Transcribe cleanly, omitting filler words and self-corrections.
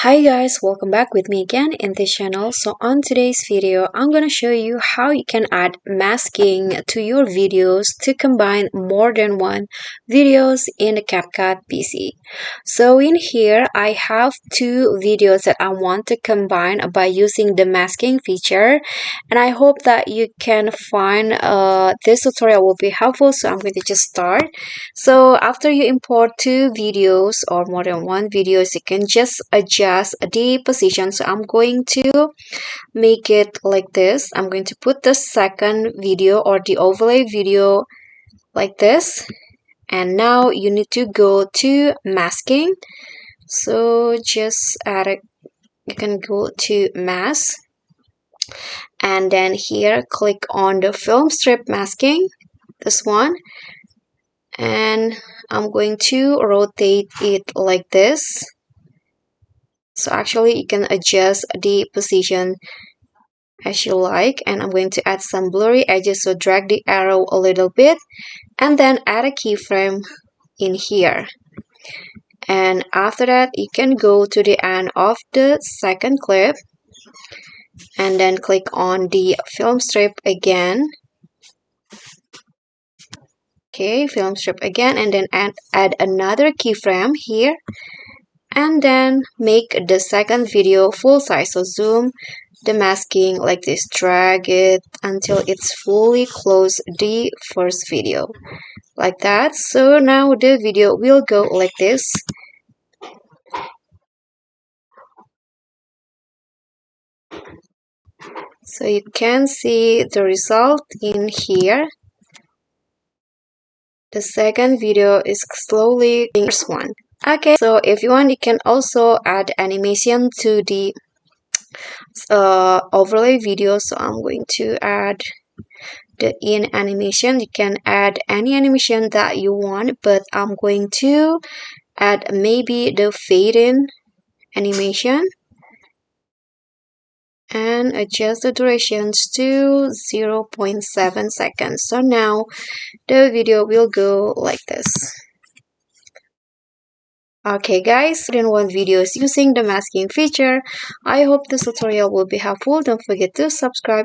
Hi guys, welcome back with me again in this channel. So on today's video, I'm going to show you how you can add masking to your videos to combine more than one videos in the CapCut PC. So in here, I have two videos that I want to combine by using the masking feature, and I hope that you can find this tutorial will be helpful. So I'm going to just start. So after you import two videos or more than one videos, you can just adjust the position. So I'm going to make it like this. I'm going to put the second video or the overlay video like this. And now you need to go to masking. So just add it. You can go to mask. And then here click on the film strip masking, this one. And I'm going to rotate it like this. So actually you can adjust the position as you like, and I'm going to add some blurry edges, so drag the arrow a little bit and then add a keyframe in here. And after that you can go to the end of the second clip and then click on the film strip again. Okay, film strip again, and then add another keyframe here, and then make the second video full size. So zoom the masking like this, drag it until it's fully close the first video like that. So now the video will go like this. So you can see the result in here. The second video is slowly the first one. Okay, so if you want, you can also add animation to the overlay video. So I'm going to add the in animation. You can add any animation that you want, but I'm going to add maybe the fade in animation and adjust the durations to 0.7 seconds. So now the video will go like this. Okay guys, then one videos using the masking feature. I hope this tutorial will be helpful. Don't forget to subscribe.